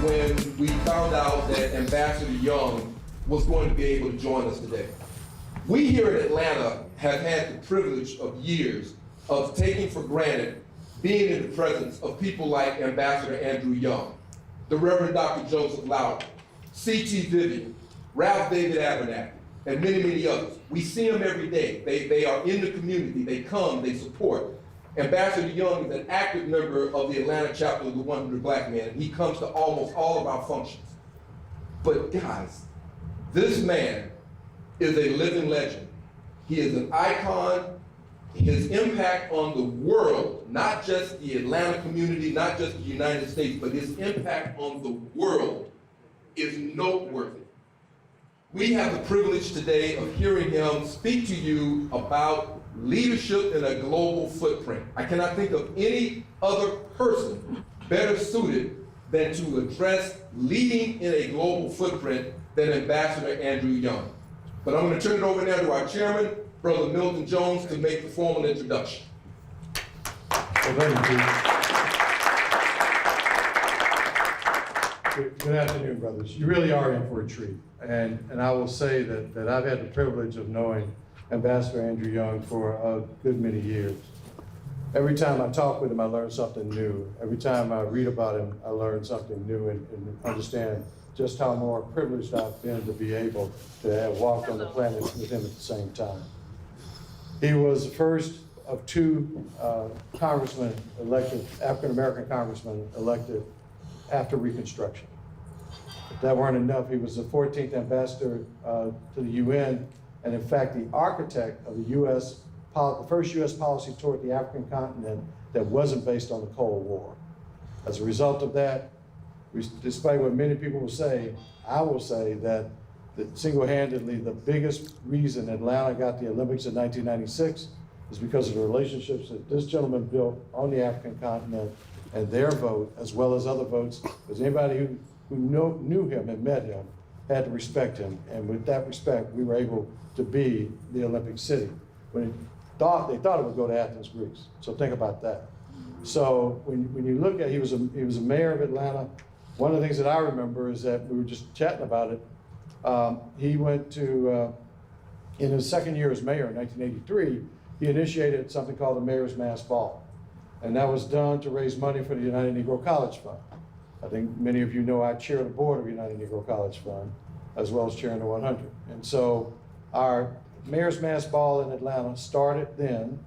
when we found out that Ambassador Young was going to be able to join us today. We here in Atlanta have had the privilege of years of taking for granted being in the presence of people like Ambassador Andrew Young, the Reverend Dr. Joseph Lowry, C.T. Vivian, Ralph David Abernathy, and many, many others. We see them every day. They are in the community. They come, they support. Ambassador Young is an active member of the Atlanta chapter of the 100 Black Men, and he comes to almost all of our functions. But guys, this man is a living legend. He is an icon. His impact on the world, not just the Atlanta community, not just the United States, but his impact on the world is noteworthy. We have the privilege today of hearing him speak to you about leadership in a global footprint. I cannot think of any other person better suited than to address leading in a global footprint than Ambassador Andrew Young. But I'm going to turn it over now to our chairman, Brother Milton Jones, to make the formal introduction. Well, thank you. Good afternoon, brothers. You really are in for a treat. And I will say that I've had the privilege of knowing Ambassador Andrew Young for a good many years. Every time I talk with him, I learn something new. Every time I read about him, I learn something new and understand just how more privileged I've been to be able to have walked on the planet with him at the same time. He was the first of two congressmen elected, African-American congressmen elected after Reconstruction. If that weren't enough, he was the 14th ambassador to the UN, and in fact, the architect of the first US policy toward the African continent that wasn't based on the Cold War. As a result of that, despite what many people will say, I will say that single-handedly the biggest reason Atlanta got the Olympics in 1996 is because of the relationships that this gentleman built on the African continent and their vote, as well as other votes, because anybody who knew him and met him had to respect him. And with that respect, we were able to be the Olympic city. When they thought it would go to Athens, Greece. So think about that. So when you look at, he was a mayor of Atlanta. One of the things that I remember is that we were just chatting about it. He went to, in his second year as mayor in 1983, he initiated something called the Mayor's Mass Ball. And that was done to raise money for the United Negro College Fund. I think many of you know I chair the board of United Negro College Fund, as well as chairing the 100. And so our Mayor's Mass Ball in Atlanta started then,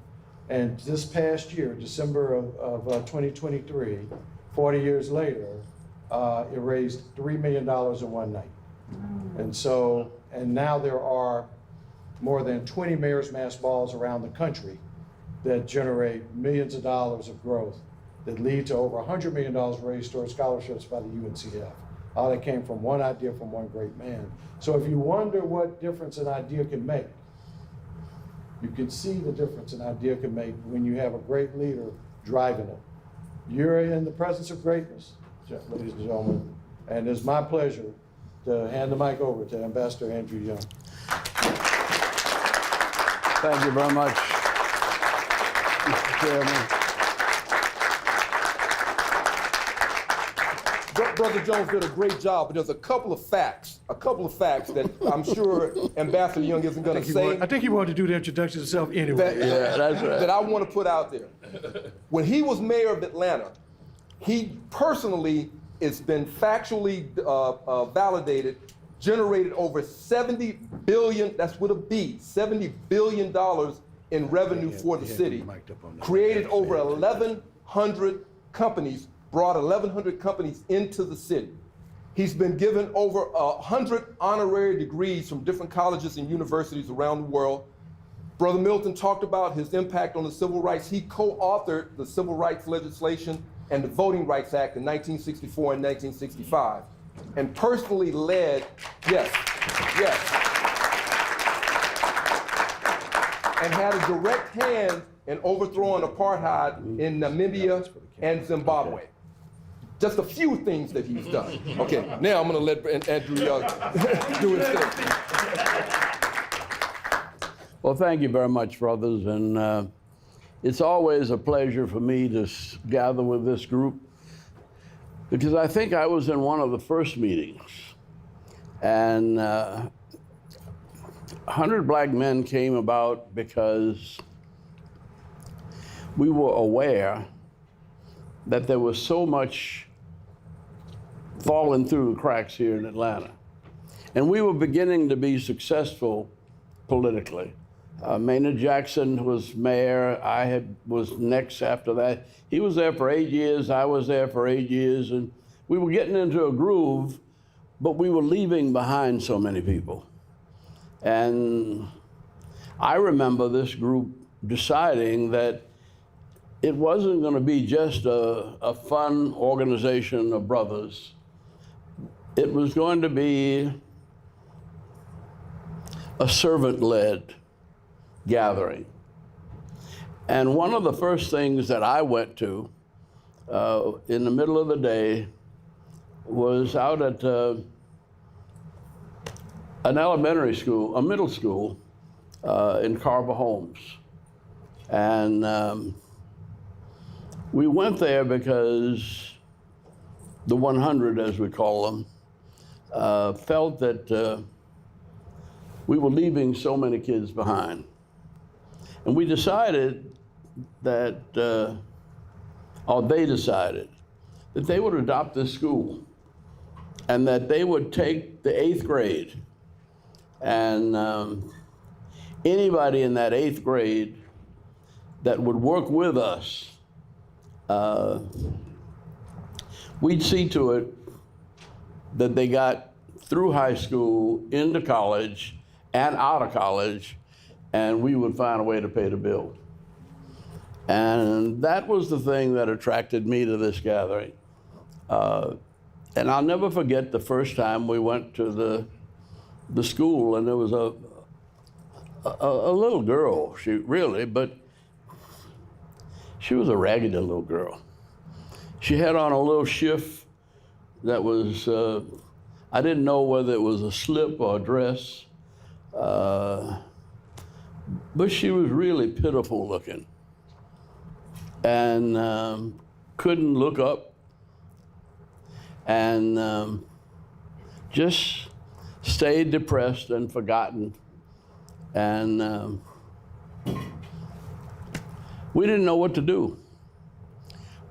and this past year, December of 2023, 40 years later, it raised $3 million in one night. And now there are more than 20 Mayor's Mass Balls around the country that generate millions of dollars of growth that lead to over $100 million raised towards scholarships by the UNCF. All that came from one idea from one great man. So if you wonder what difference an idea can make, you can see the difference an idea can make when you have a great leader driving it. You're in the presence of greatness, ladies and gentlemen, and it's my pleasure to hand the mic over to Ambassador Andrew Young. Thank you very much, Mr. Chairman. Brother Jones did a great job, but there's a couple of facts that I'm sure Ambassador Young isn't going to say. I think he wanted to do the introduction himself anyway. That's right. That I want to put out there. When he was mayor of Atlanta, he personally, it's been factually validated, generated over $70 billion, that's with a B, $70 billion in revenue for the city, created over 1,100 companies, brought 1,100 companies into the city. He's been given over 100 honorary degrees from different colleges and universities around the world. Brother Milton talked about his impact on the civil rights. He co-authored the civil rights legislation and the Voting Rights Act in 1964 and 1965, and personally led, and had a direct hand in overthrowing apartheid in Namibia and Zimbabwe. Just a few things that he's done. Okay, now I'm gonna let Andrew Young do his thing. Well, thank you very much, brothers. And it's always a pleasure for me to gather with this group. because I think I was in one of the first meetings, and 100 Black Men came about because we were aware that there was so much falling through the cracks here in Atlanta. And we were beginning to be successful politically. Maynard Jackson was mayor. I was next after that. He was there for 8 years. I was there for 8 years. And we were getting into a groove, but we were leaving behind so many people. And I remember this group deciding that it wasn't going to be just a fun organization of brothers. It was going to be a servant-led gathering. And one of the first things that I went to in the middle of the day was out at an elementary school, a middle school in Carver Homes. And we went there because the 100, as we call them, felt that we were leaving so many kids behind. And we decided that, or they decided, that they would adopt this school and that they would take the 8th grade and anybody in that 8th grade that would work with us, we'd see to it that they got through high school, into college, and out of college, and we would find a way to pay the bill. And that was the thing that attracted me to this gathering. And I'll never forget the first time we went to the school, and there was a little girl, but she was a raggedy little girl. She had on a little shift that was, I didn't know whether it was a slip or a dress, but she was really pitiful looking and couldn't look up and just stayed depressed and forgotten. And we didn't know what to do.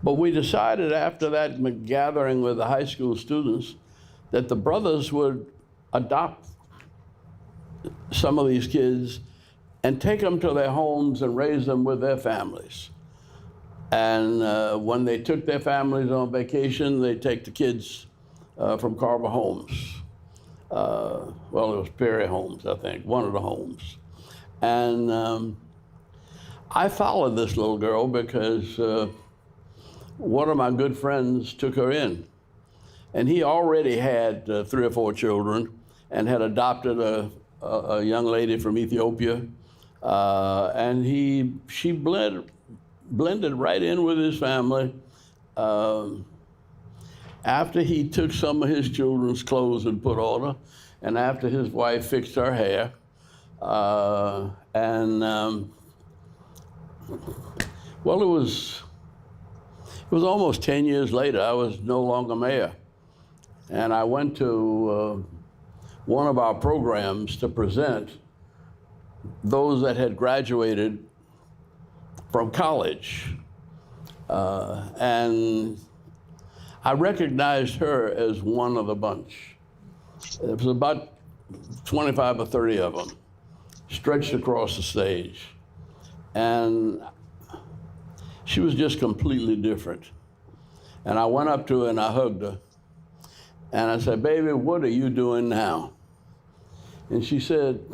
But we decided after that gathering with the high school students that the brothers would adopt some of these kids and take them to their homes and raise them with their families. And when they took their families on vacation, they'd take the kids from Carver Homes. Well, it was Perry Homes, I think, one of the homes. And I followed this little girl because one of my good friends took her in. And he already had 3 or 4 children and had adopted a young lady from Ethiopia. And she blended right in with his family. After he took some of his children's clothes and put on her, and after his wife fixed her hair, well, it was almost 10 years later. I was no longer mayor. And I went to one of our programs to present those that had graduated from college. And I recognized her as one of the bunch. It was about 25 or 30 of them stretched across the stage. And she was just completely different. And I went up to her and I hugged her. And I said, "Baby, what are you doing now?" And she said,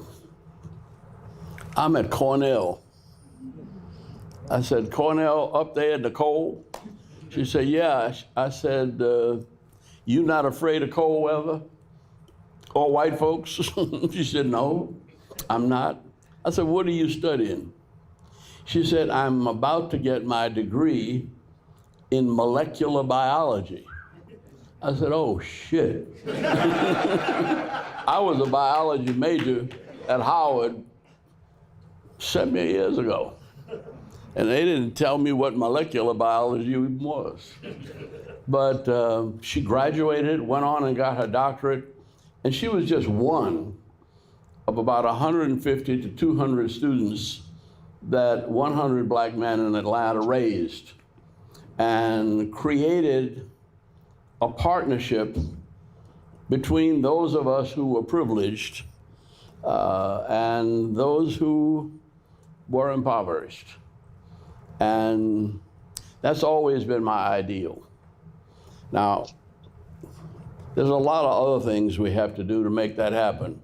"I'm at Cornell." I said, "Cornell up there at the cold?" She said, "Yeah." I said, "You not afraid of cold weather or white folks?" She said, "No, I'm not." I said, "What are you studying?" She said, "I'm about to get my degree in molecular biology." I said, "Oh, shit." I was a biology major at Howard 7 years ago. And they didn't tell me what molecular biology even was. But she graduated, went on and got her doctorate, and she was just one of about 150 to 200 students that 100 Black men in Atlanta raised and created a partnership between those of us who were privileged and those who were impoverished. And that's always been my ideal. Now, there's a lot of other things we have to do to make that happen.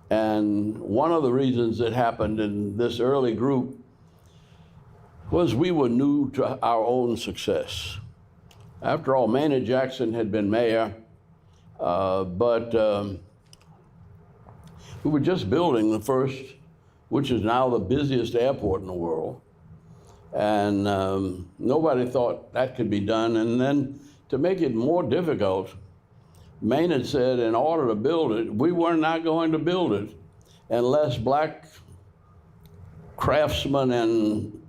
And one of the reasons it happened in this early group was we were new to our own success. After all, Maynard Jackson had been mayor, but we were just building the first, which is now the busiest airport in the world. And nobody thought that could be done. And then to make it more difficult, Maynard said in order to build it, we were not going to build it unless Black craftsmen and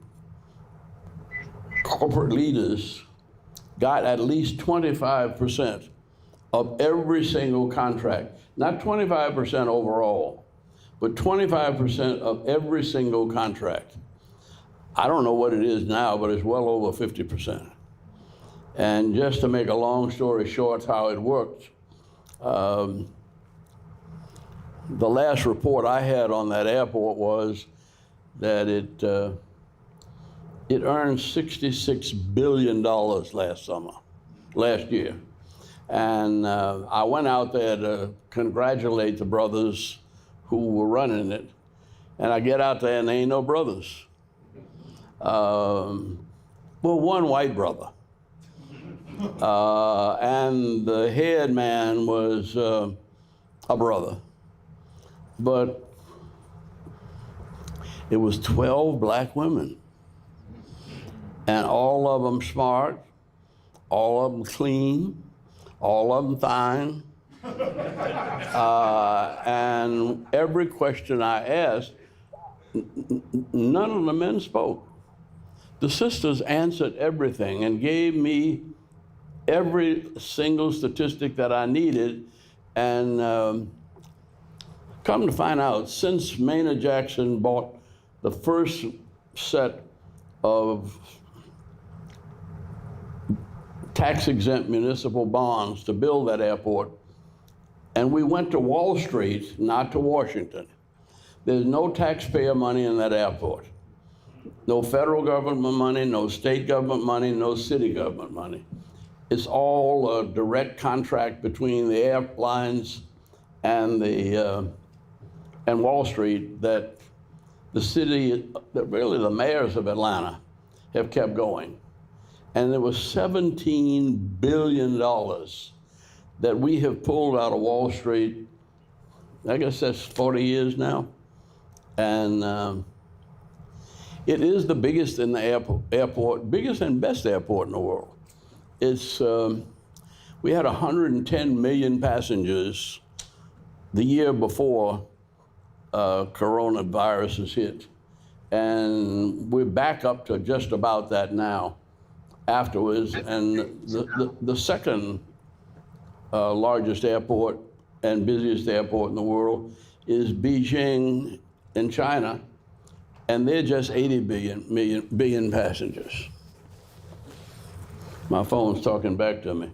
corporate leaders got at least 25% of every single contract. Not 25% overall, but 25% of every single contract. I don't know what it is now, but it's well over 50%. And just to make a long story short, how it worked, the last report I had on that airport was that it earned $66 billion last year. And I went out there to congratulate the brothers who were running it. And I get out there and there ain't no brothers. Well, one white brother. And the head man was a brother. But it was 12 Black women. And all of them smart, all of them clean, all of them fine. And every question I asked, none of the men spoke. The sisters answered everything and gave me every single statistic that I needed. And come to find out, since Maynard Jackson bought the first set of tax-exempt municipal bonds to build that airport, and we went to Wall Street, not to Washington. There's no taxpayer money in that airport. No federal government money, no state government money, no city government money. It's all a direct contract between the airlines and and Wall Street that the city, that really the mayors of Atlanta have kept going. And there was $17 billion that we have pulled out of Wall Street. I guess that's 40 years now. And it is the biggest in the airport, biggest and best airport in the world. It's, we had 110 million passengers the year before coronavirus hit. And we're back up to just about that now afterwards. And the second largest airport and busiest airport in the world is Beijing in China, and they're just 80 billion passengers. My phone's talking back to me,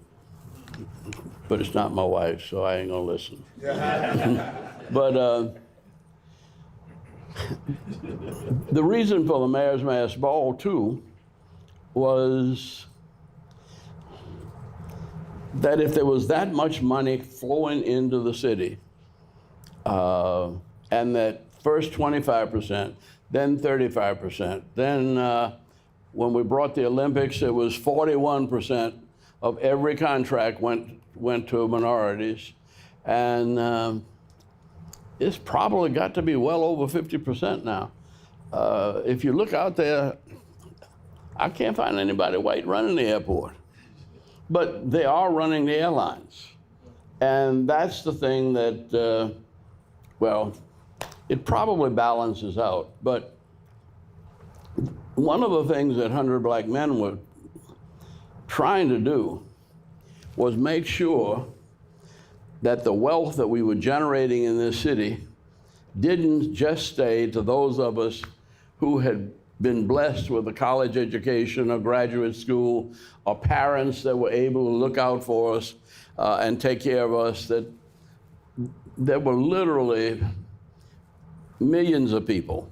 but it's not my wife, so I ain't gonna listen. But the reason for the Mayor's Mass Ball, too, was that if there was that much money flowing into the city, and that first 25%, then 35%, then when we brought the Olympics, it was 41% of every contract went to minorities, and it's probably got to be well over 50% now. If you look out there, I can't find anybody white running the airport, but they are running the airlines. And that's the thing that, well, it probably balances out, but one of the things that 100 Black Men were trying to do was make sure that the wealth that we were generating in this city didn't just stay to those of us who had been blessed with a college education, a graduate school, or parents that were able to look out for us and take care of us, that there were literally millions of people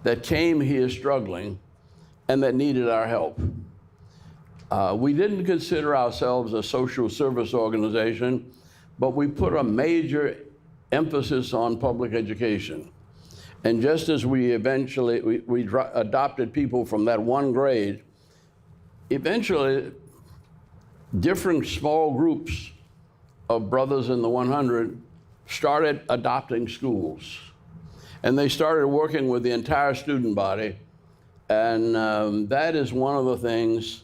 that came here struggling and that needed our help. We didn't consider ourselves a social service organization, but we put a major emphasis on public education. And just as we eventually, we adopted people from that one grade, eventually different small groups of brothers in the 100 started adopting schools. And they started working with the entire student body. And that is one of the things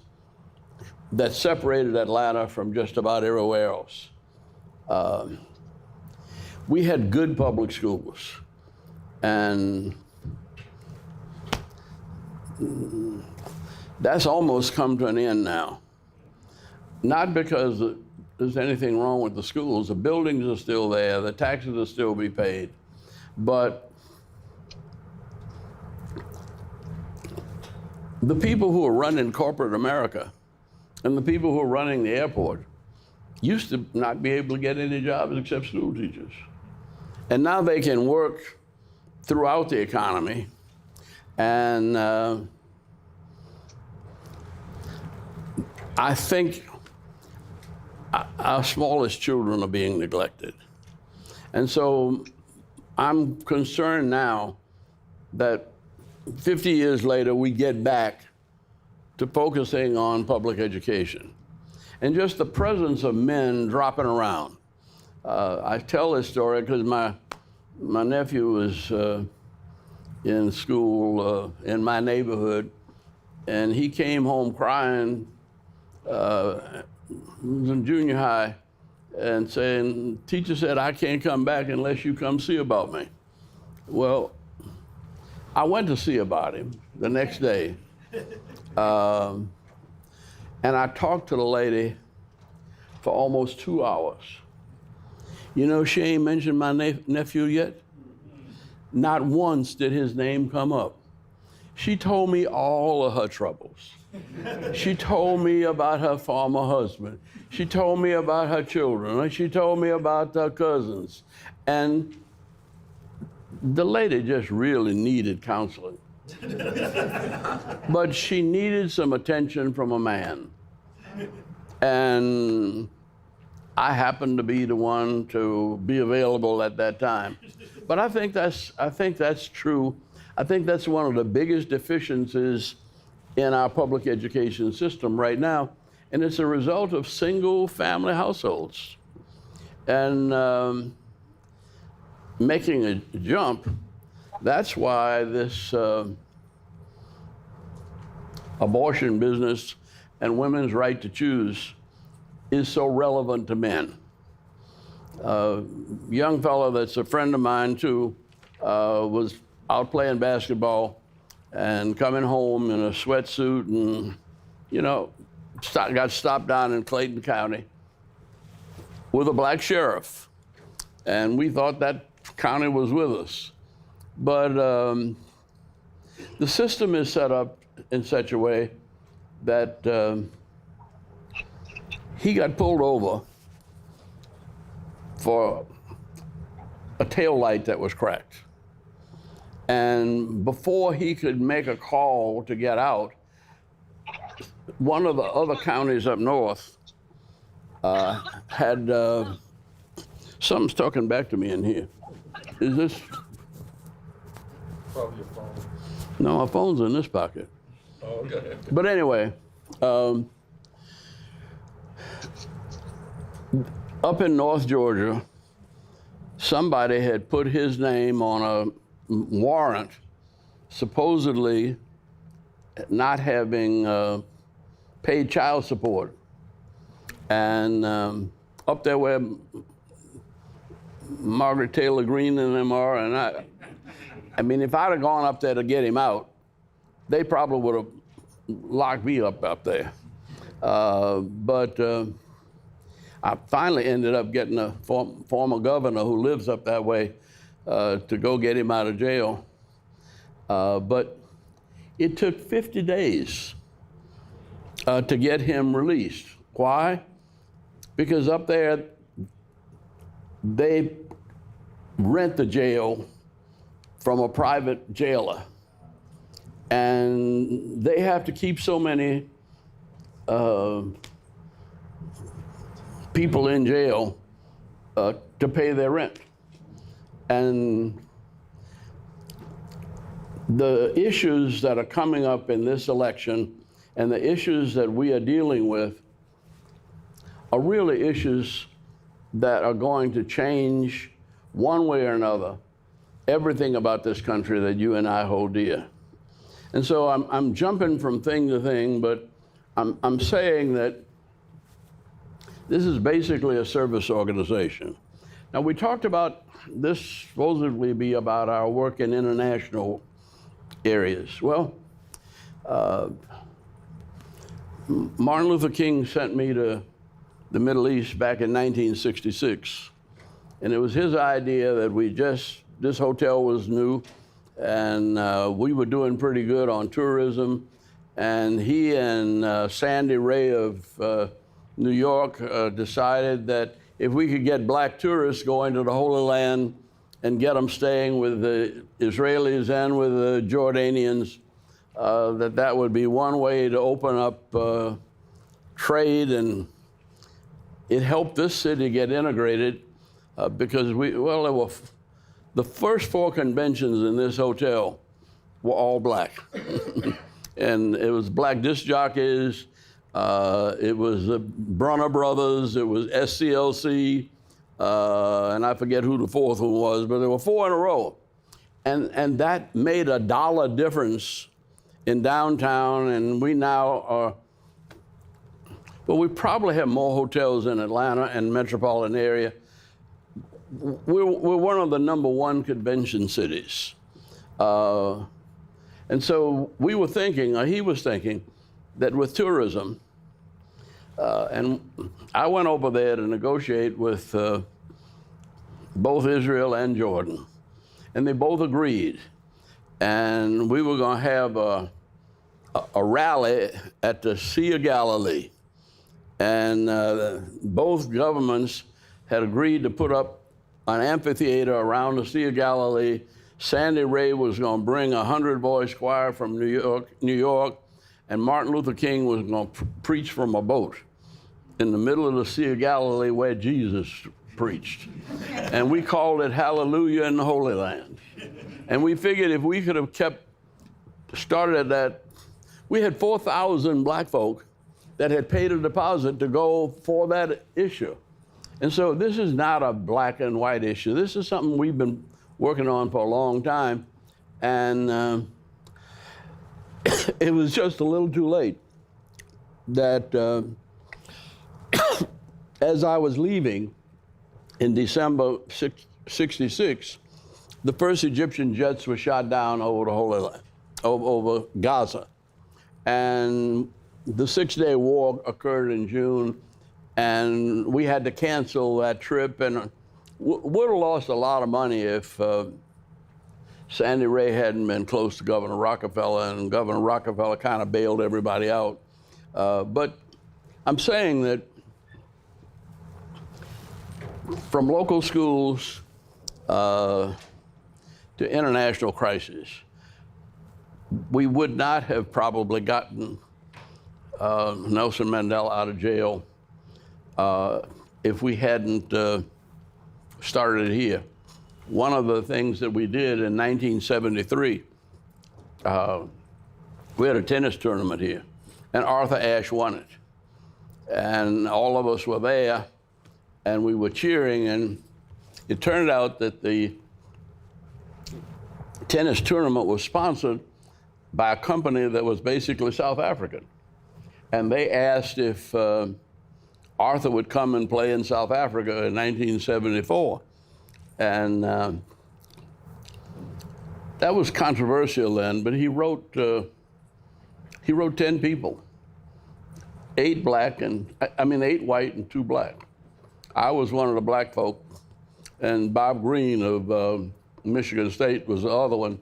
that separated Atlanta from just about everywhere else. We had good public schools, and that's almost come to an end now. Not because there's anything wrong with the schools. The buildings are still there, the taxes will still be paid, but the people who are running corporate America and the people who are running the airport used to not be able to get any jobs except school teachers. And now they can work throughout the economy. And I think our smallest children are being neglected. And so I'm concerned now that 50 years later, we get back to focusing on public education. And just the presence of men dropping around. I tell this story because my nephew was in school in my neighborhood, and he came home crying, he was in junior high, and saying, teacher said, I can't come back unless you come see about me. Well, I went to see about him the next day. And I talked to the lady for almost 2 hours. You know, she ain't mentioned my nephew yet. Not once did his name come up. She told me all of her troubles. She told me about her former husband. She told me about her children. She told me about her cousins. And the lady just really needed counseling. But she needed some attention from a man. And I happened to be the one to be available at that time. But I think that's true. I think that's one of the biggest deficiencies in our public education system right now. And it's a result of single family households. And making a jump, that's why this abortion business and women's right to choose is so relevant to men. Young fellow that's a friend of mine too was out playing basketball and coming home in a sweatsuit and, you know, got stopped down in Clayton County with a black sheriff. And we thought that county was with us. But the system is set up in such a way that he got pulled over for a tail light that was cracked. And before he could make a call to get out, one of the other counties up north had, something's talking back to me in here. Is this? Probably your phone. No, my phone's in this pocket. Oh, okay. But anyway, up in North Georgia, somebody had put his name on a warrant, supposedly not having paid child support. And up there where Margaret Taylor Greene and them are, and I mean, if I'd have gone up there to get him out, they probably would have locked me up there. But I finally ended up getting a former governor who lives up that way to go get him out of jail. But it took 50 days to get him released. Why? Because up there, they rent the jail from a private jailer. And they have to keep so many people in jail to pay their rent. And the issues that are coming up in this election and the issues that we are dealing with are really issues that are going to change one way or another everything about this country that you and I hold dear. And so I'm jumping from thing to thing, but I'm saying that this is basically a service organization. Now, we talked about this supposedly be about our work in international areas. Well, Martin Luther King sent me to the Middle East back in 1966. And it was his idea that this hotel was new, and we were doing pretty good on tourism. And he and Sandy Ray of New York decided that if we could get black tourists going to the Holy Land and get them staying with the Israelis and with the Jordanians, that would be one way to open up trade, and it helped this city get integrated because the first 4 conventions in this hotel were all black. And it was black disc jockeys, it was the Brunner Brothers, it was SCLC, and I forget who the 4th one was, but there were 4 in a row. And that made a $1 difference in downtown, and we now are, well, we probably have more hotels in Atlanta and metropolitan area. We're one of the #1 convention cities. And so we were thinking, or he was thinking, that with tourism, and I went over there to negotiate with both Israel and Jordan, and they both agreed. And we were going to have a rally at the Sea of Galilee. And both governments had agreed to put up an amphitheater around the Sea of Galilee. Sandy Ray was going to bring a 100-voice choir from New York, and Martin Luther King was going to preach from a boat in the middle of the Sea of Galilee where Jesus preached. And we called it Hallelujah in the Holy Land. And we figured if we could have started that, we had 4,000 black folk that had paid a deposit to go for that issue. And so this is not a black and white issue. This is something we've been working on for a long time. And it was just a little too late that as I was leaving in December '66, the first Egyptian jets were shot down over the Holy Land, over Gaza. And the 6-day war occurred in June, and we had to cancel that trip, and would have lost a lot of money if Sandy Ray hadn't been close to Governor Rockefeller, and Governor Rockefeller kind of bailed everybody out. But I'm saying that from local schools to international crisis, we would not have probably gotten Nelson Mandela out of jail if we hadn't started here. One of the things that we did in 1973, we had a tennis tournament here, and Arthur Ashe won it. And all of us were there, and we were cheering, and it turned out that the tennis tournament was sponsored by a company that was basically South African. And they asked if Arthur would come and play in South Africa in 1974. And that was controversial then, but he wrote He wrote 10 people, 8 white and 2 black. I was one of the black folk, and Bob Greene of Michigan State was the other one.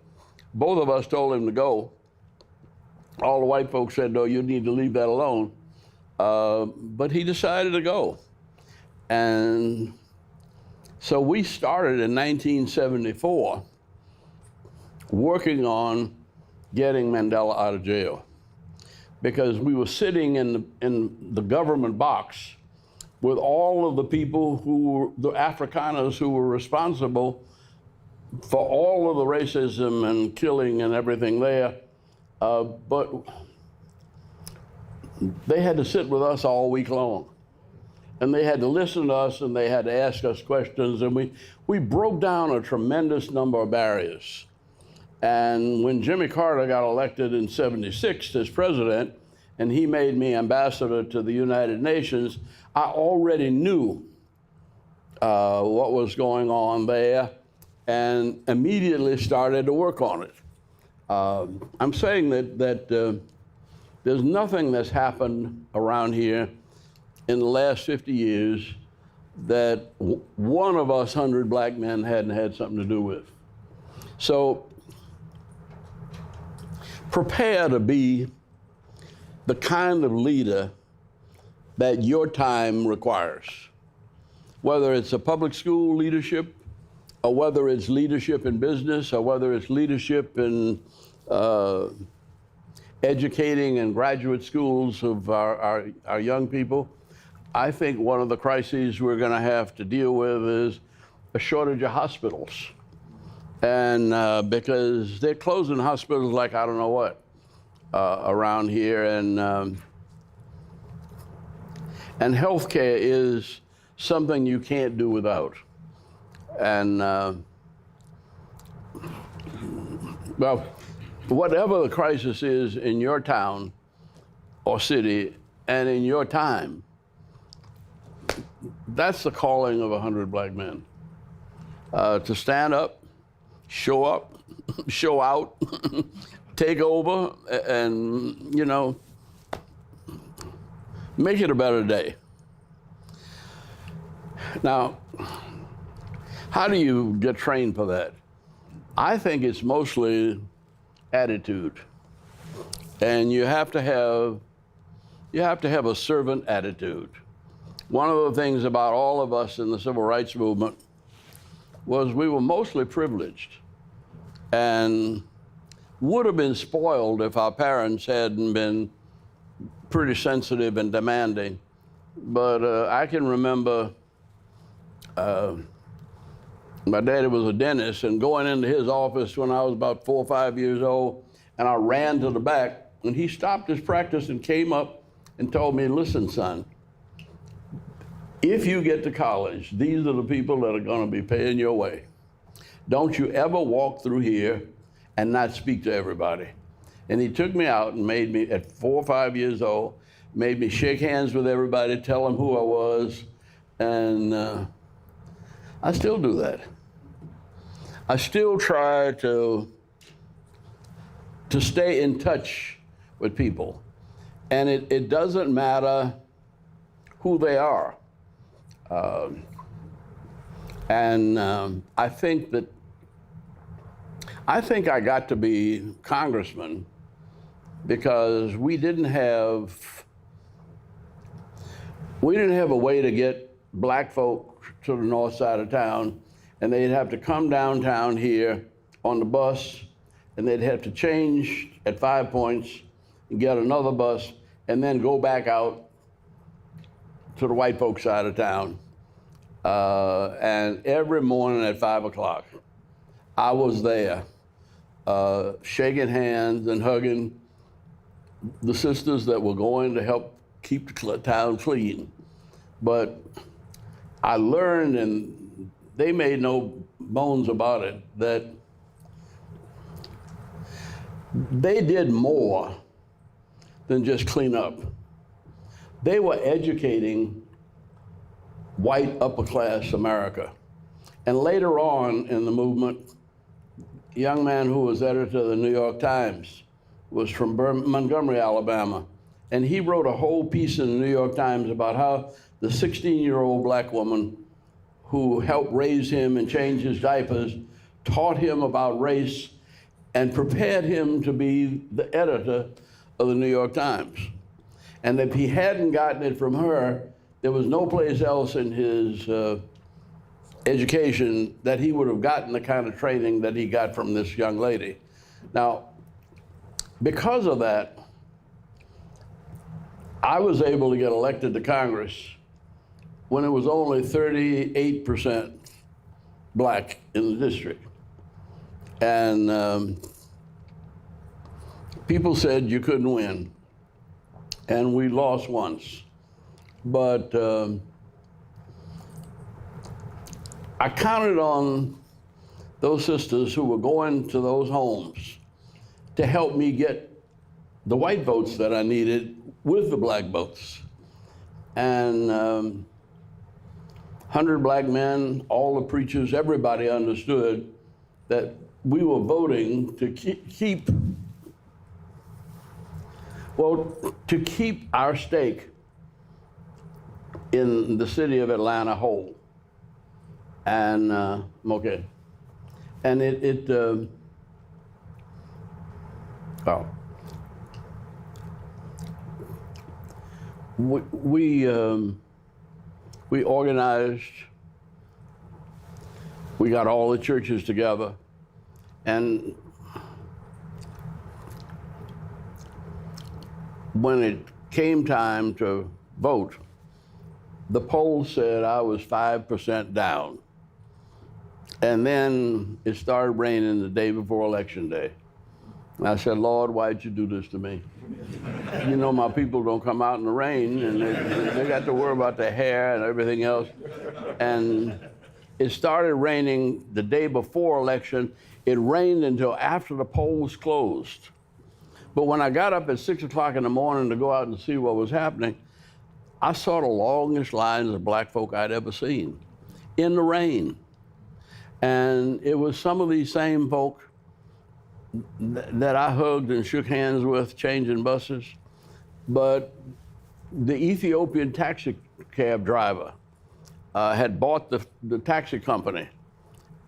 Both of us told him to go. All the white folks said, no, you need to leave that alone. But he decided to go. And so we started in 1974 working on getting Mandela out of jail, because we were sitting in the government box with all of the people the Afrikaners who were responsible for all of the racism and killing and everything there. But they had to sit with us all week long. And they had to listen to us, and they had to ask us questions, and we broke down a tremendous number of barriers. And when Jimmy Carter got elected in '76 as president, and he made me ambassador to the United Nations, I already knew what was going on there and immediately started to work on it. I'm saying that there's nothing that's happened around here in the last 50 years that one of us 100 black men hadn't had something to do with. So prepare to be the kind of leader that your time requires, whether it's a public school leadership, or whether it's leadership in business, or whether it's leadership in educating in graduate schools of our young people. I think one of the crises we're going to have to deal with is a shortage of hospitals. And because they're closing hospitals like I don't know what around here. And healthcare is something you can't do without. And well, whatever the crisis is in your town or city and in your time, that's the calling of 100 black men. To stand up, show out, take over, and, make it a better day. Now, how do you get trained for that? I think it's mostly attitude. And you have to have a servant attitude. One of the things about all of us in the civil rights movement was we were mostly privileged and would have been spoiled if our parents hadn't been pretty sensitive and demanding. But I can remember my daddy was a dentist, and going into his office when I was about 4 or 5 years old, and I ran to the back, and he stopped his practice and came up and told me, listen, son, if you get to college, these are the people that are going to be paying your way. Don't you ever walk through here and not speak to everybody. And he took me out and made me, at 4 or 5 years old, made me shake hands with everybody, tell them who I was, and I still do that. I still try to stay in touch with people. And it doesn't matter who they are. I think I got to be congressman because we didn't have a way to get black folk to the north side of town, and they'd have to come downtown here on the bus, and they'd have to change at 5 Points and get another bus, and then go back out to the white folk side of town. And every morning at 5 o'clock, I was there, shaking hands and hugging the sisters that were going to help keep the town clean. But I learned, and they made no bones about it, that they did more than just clean up. They were educating white upper class America. And later on in the movement, a young man who was editor of the New York Times was from Montgomery, Alabama. And he wrote a whole piece in the New York Times about how the 16-year-old black woman who helped raise him and change his diapers taught him about race and prepared him to be the editor of the New York Times. And if he hadn't gotten it from her, there was no place else in his education that he would have gotten the kind of training that he got from this young lady. Now, because of that, I was able to get elected to Congress when it was only 38% black in the district. And people said you couldn't win. And we lost once. But I counted on those sisters who were going to those homes to help me get the white votes that I needed with the black votes. And 100 black men, all the preachers, everybody understood that we were voting to keep our stake in the city of Atlanta whole. And, okay. And we organized, we got all the churches together, and when it came time to vote, the poll said I was 5% down. And then it started raining the day before Election Day. And I said, Lord, why'd you do this to me? You know, my people don't come out in the rain, and they got to worry about their hair and everything else. And it started raining the day before election. It rained until after the polls closed. But when I got up at 6 o'clock in the morning to go out and see what was happening, I saw the longest lines of black folk I'd ever seen in the rain. And it was some of these same folk that I hugged and shook hands with changing buses. But the Ethiopian taxi cab driver had bought the taxi company.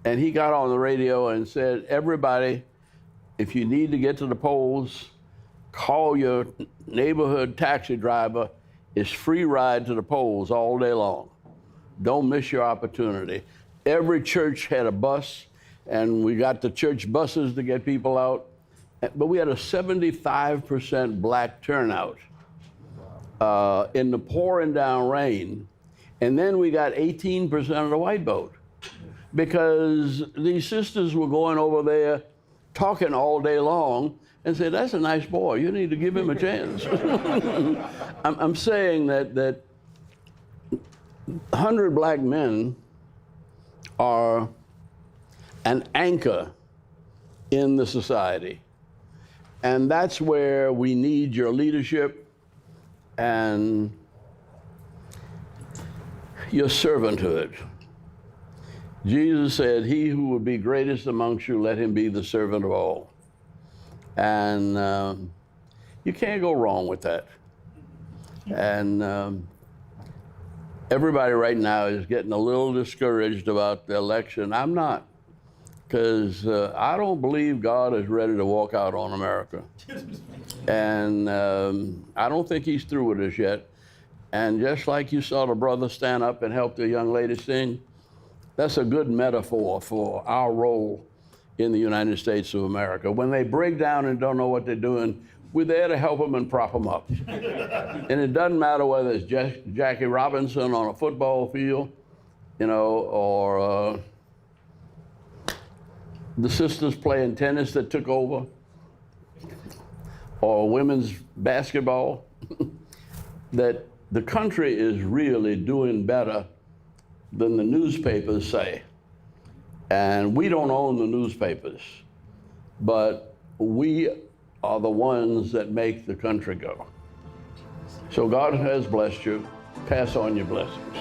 And he got on the radio and said, everybody, if you need to get to the polls, call your neighborhood taxi driver. It's free ride to the polls all day long. Don't miss your opportunity. Every church had a bus, and we got the church buses to get people out. But we had a 75% black turnout in the pouring down rain. And then we got 18% of the white vote, because these sisters were going over there talking all day long and said, that's a nice boy, you need to give him a chance. I'm saying that 100 black men are an anchor in the society. And that's where we need your leadership and your servanthood. Jesus said, he who would be greatest amongst you, let him be the servant of all. And you can't go wrong with that. And everybody right now is getting a little discouraged about the election. I'm not, because I don't believe God is ready to walk out on America. And I don't think he's through with us yet. And just like you saw the brother stand up and help the young lady sing, that's a good metaphor for our role in the United States of America. When they break down and don't know what they're doing, we're there to help them and prop them up. And it doesn't matter whether it's Jackie Robinson on a football field, you know, or the sisters playing tennis that took over, or women's basketball, that the country is really doing better than the newspapers say. And we don't own the newspapers, but we are the ones that make the country go. So God has blessed you. Pass on your blessings.